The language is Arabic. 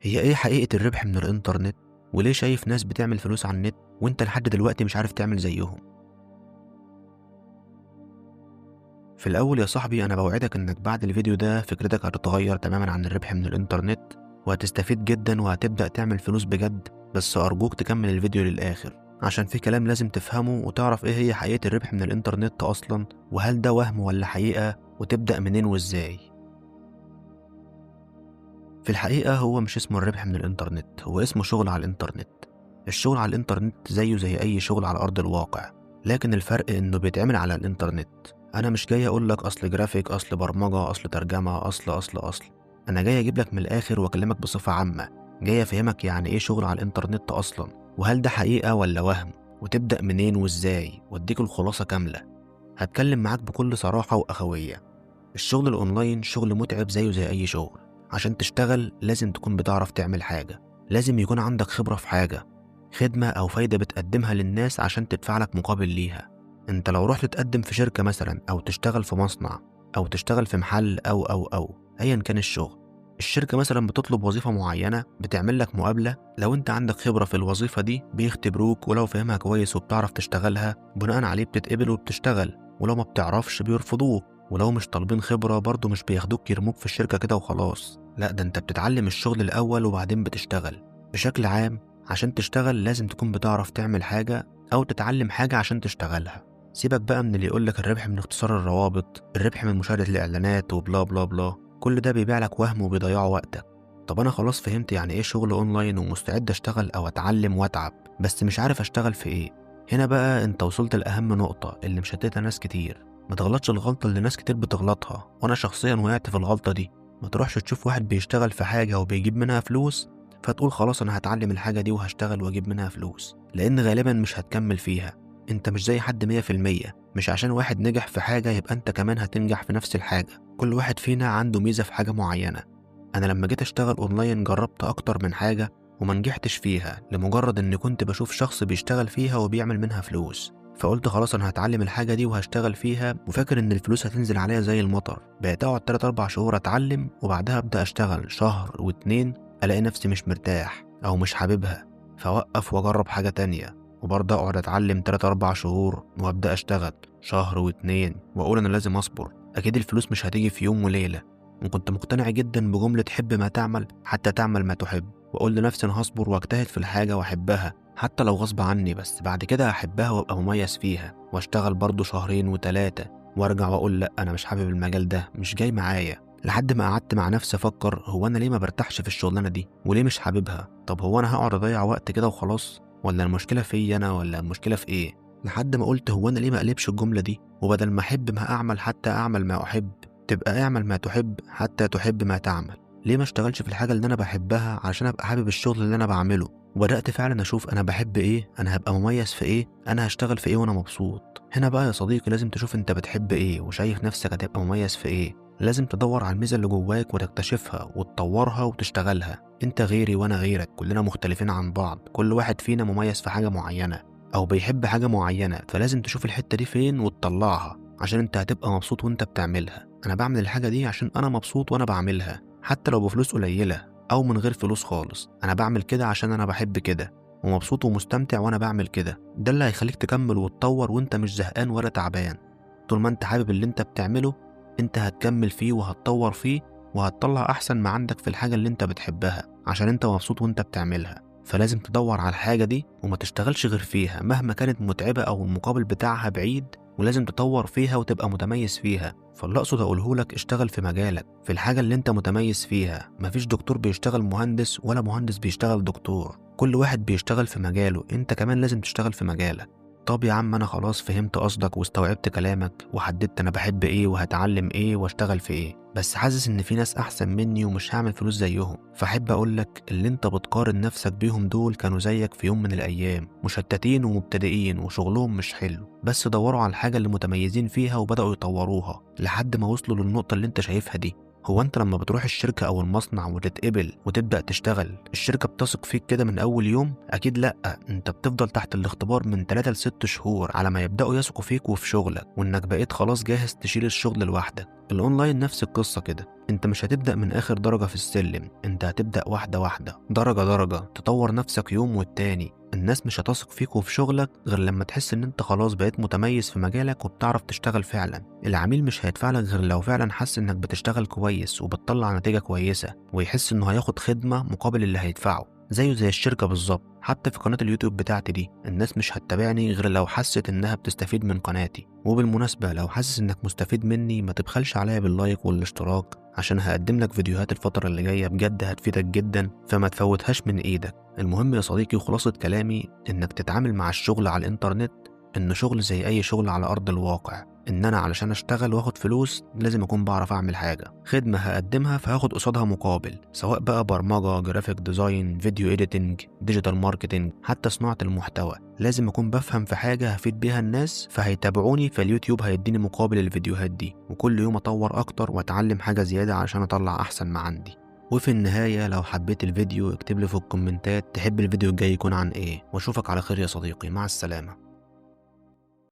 هي ايه حقيقة الربح من الانترنت؟ وليه شايف ناس بتعمل فلوس على النت وانت لحد دلوقتي مش عارف تعمل زيهم؟ في الاول يا صاحبي انا بوعدك انك بعد الفيديو ده فكرتك هتتغير تماما عن الربح من الانترنت، وهتستفيد جدا وهتبدأ تعمل فلوس بجد. بس ارجوك تكمل الفيديو للاخر عشان في كلام لازم تفهمه وتعرف ايه هي حقيقة الربح من الانترنت اصلا، وهل ده وهم ولا حقيقة، وتبدأ منين وازاي. في الحقيقة هو مش اسمه الربح من الإنترنت، هو اسمه شغل على الإنترنت. الشغل على الإنترنت زيه زي أي شغل على أرض الواقع، لكن الفرق إنه بيتعمل على الإنترنت. أنا مش جاي أقولك أصل جرافيك، أصل برمجة، أصل ترجمة، أصل. أنا جاي أجيبلك من الآخر وأكلمك بصفة عامة، جاي أفهمك يعني إيه شغل على الإنترنت أصلا، وهل ده حقيقة ولا وهم، وتبدأ منين وإزاي، وأديك الخلاصة كاملة. هتكلم معاك بكل صراحة وأخوية. الشغل الأونلاين شغل متعب زيه زي أي شغل. عشان تشتغل لازم تكون بتعرف تعمل حاجة، لازم يكون عندك خبرة في حاجة، خدمة أو فايدة بتقدمها للناس عشان تدفعلك مقابل ليها. انت لو رحت تقدم في شركة مثلا أو تشتغل في مصنع أو تشتغل في محل أو أيا كان الشغل، الشركة مثلا بتطلب وظيفة معينة، بتعمل لك مقابلة. لو انت عندك خبرة في الوظيفة دي بيختبروك، ولو فهمها كويس وبتعرف تشتغلها بناء عليه بتتقبل وبتشتغل، ولو ما بتعرفش بيرفضوك. ولو مش طالبين خبرة برضه مش بياخدوك يرموك في الشركة كده وخلاص، لا ده انت بتتعلم الشغل الأول وبعدين بتشتغل. بشكل عام عشان تشتغل لازم تكون بتعرف تعمل حاجة أو تتعلم حاجة عشان تشتغلها. سيبك بقى من اللي يقولك الربح من اختصار الروابط، الربح من مشاهدة الإعلانات وبلا بلا بلا، كل ده بيبيع لك وهم وبيضيعوا وقتك. طب أنا خلاص فهمت يعني إيه شغل أونلاين ومستعد أشتغل أو أتعلم وأتعب، بس مش عارف أشتغل في إيه. هنا بقى أنت وصلت لأهم نقطة اللي مشتتة ناس كتير. ما تغلطش الغلطة اللي ناس كتير بتغلطها، وأنا شخصيا وقعت في الغلطة دي. ما تروحش تشوف واحد بيشتغل في حاجة وبيجيب منها فلوس فتقول خلاص أنا هتعلم الحاجة دي وهشتغل وأجيب منها فلوس، لأن غالبا مش هتكمل فيها. أنت مش زي حد 100%. مش عشان واحد نجح في حاجة يبقى أنت كمان هتنجح في نفس الحاجة. كل واحد فينا عنده ميزة في حاجة معينة. أنا لما جيت أشتغل أونلاين جربت أكتر من حاجة وما نجحتش فيها، لمجرد إني كنت بشوف شخص بيشتغل فيها وبيعمل منها فلوس، فقلت خلاص انا هتعلم الحاجه دي وهشتغل فيها، وفاكر ان الفلوس هتنزل عليا زي المطر. بقيت اقعد 3 4 شهور اتعلم، وبعدها ابدا اشتغل شهر واتنين الاقي نفسي مش مرتاح او مش حاببها، فوقف واجرب حاجه تانية، وبرضه اقعد اتعلم 3 4 شهور وابدا اشتغل شهر واتنين واقول انا لازم اصبر، اكيد الفلوس مش هتيجي في يوم وليله. وكنت مقتنع جدا بجمله حب ما تعمل حتى تعمل ما تحب، واقول لنفسي انا هصبر واجتهد في الحاجه واحبها حتى لو غصب عني، بس بعد كده هحبها وابقى مميز فيها، واشتغل برضه شهرين وتلاتة وارجع واقول لا انا مش حابب المجال ده، مش جاي معايا. لحد ما قعدت مع نفسي افكر هو انا ليه ما برتاحش في الشغلانه دي وليه مش حاببها. طب هو انا هقعد اضيع وقت كده وخلاص، ولا المشكله فيا انا، ولا المشكله في ايه؟ لحد ما قلت هو انا ليه ما اقلبش الجمله دي، وبدل ما احب ما اعمل حتى اعمل ما احب، تبقى اعمل ما تحب حتى تحب ما تعمل. ليه ما اشتغلش في الحاجه اللي انا بحبها عشان ابقى حابب الشغل اللي انا بعمله؟ وبدأت فعلا أشوف أنا بحب إيه، أنا هبقى مميز في إيه، أنا هشتغل في إيه وأنا مبسوط. هنا بقى يا صديقي لازم تشوف أنت بتحب إيه وشايف نفسك هتبقى مميز في إيه. لازم تدور على الميزة اللي جواك وتكتشفها وتطورها وتشتغلها. أنت غيري وأنا غيرك، كلنا مختلفين عن بعض، كل واحد فينا مميز في حاجة معينة أو بيحب حاجة معينة، فلازم تشوف الحتة دي فين وتطلعها عشان أنت هتبقى مبسوط وأنت بتعملها. أنا بعمل الحاجة دي عشان أنا مبسوط وأنا بعملها، حتى لو بفلوس قليلة أو من غير فلوس خالص. أنا بعمل كده عشان أنا بحب كده ومبسوط ومستمتع وأنا بعمل كده. ده اللي هيخليك تكمل وتطور وأنت مش زهقان ولا تعبان. طول ما أنت حابب اللي أنت بتعمله أنت هتكمل فيه وهتطور فيه وهتطلع أحسن ما عندك في الحاجة اللي أنت بتحبها عشان أنت مبسوط وأنت بتعملها. فلازم تدور على الحاجة دي وما تشتغلش غير فيها مهما كانت متعبة أو المقابل بتاعها بعيد، ولازم تطور فيها وتبقى متميز فيها. فاللي اقصد اقوله لك اشتغل في مجالك، في الحاجة اللي انت متميز فيها. مفيش دكتور بيشتغل مهندس ولا مهندس بيشتغل دكتور، كل واحد بيشتغل في مجاله، انت كمان لازم تشتغل في مجالك. طب يا عم انا خلاص فهمت قصدك واستوعبت كلامك وحددت انا بحب ايه وهتعلم ايه واشتغل في ايه، بس حاسس ان في ناس احسن مني ومش هعمل فلوس زيهم. فاحب اقولك اللي انت بتقارن نفسك بيهم دول كانوا زيك في يوم من الايام، مشتتين ومبتدئين وشغلهم مش حلو، بس دوروا على الحاجة اللي متميزين فيها وبدأوا يطوروها لحد ما وصلوا للنقطة اللي انت شايفها دي. هو انت لما بتروح الشركة او المصنع وتتقبل وتبدأ تشتغل، الشركة بتثق فيك كده من اول يوم؟ اكيد لا، انت بتفضل تحت الاختبار من 3 ل 6 شهور على ما يبدأوا يثقوا فيك وفي شغلك وانك بقيت خلاص جاهز تشيل الشغل لوحدك. الاونلاين نفس القصة كده، انت مش هتبدأ من آخر درجة في السلم، انت هتبدأ واحدة واحدة، درجة درجة، تطور نفسك يوم والتاني. الناس مش هتثق فيك وفي شغلك غير لما تحس ان انت خلاص بقيت متميز في مجالك وبتعرف تشتغل فعلا. العميل مش هيدفع لك غير لو فعلا حس انك بتشتغل كويس وبتطلع نتيجة كويسة، ويحس انه هياخد خدمة مقابل اللي هيدفعه. زيه زي الشركة بالظبط. حتى في قناة اليوتيوب بتاعتي دي، الناس مش هتتابعني غير لو حست انها بتستفيد من قناتي. وبالمناسبة لو حاسس انك مستفيد مني، ما تبخلش عليا باللايك والاشتراك، عشان هقدم لك فيديوهات الفترة اللي جاية بجد هتفيدك جدا، فما تفوتهاش من ايدك. المهم يا صديقي وخلاصة كلامي، انك تتعامل مع الشغل على الانترنت انه شغل زي اي شغل على ارض الواقع. ان انا علشان اشتغل واخد فلوس لازم اكون بعرف اعمل حاجة، خدمة هقدمها فهاخد قصادها مقابل، سواء بقى برمجة، جرافيك ديزاين، فيديو اديتنج، ديجيتال ماركتنج، حتى صناعة المحتوى. لازم اكون بفهم في حاجة هفيد بيها الناس، فهيتابعوني، فاليوتيوب هيديني مقابل الفيديوهات دي، وكل يوم اطور اكتر واتعلم حاجة زيادة عشان اطلع احسن ما عندي. وفي النهاية لو حبيت الفيديو اكتب لي في الكومنتات تحب الفيديو الجاي يكون عن ايه، واشوفك على خير يا صديقي، مع السلامة.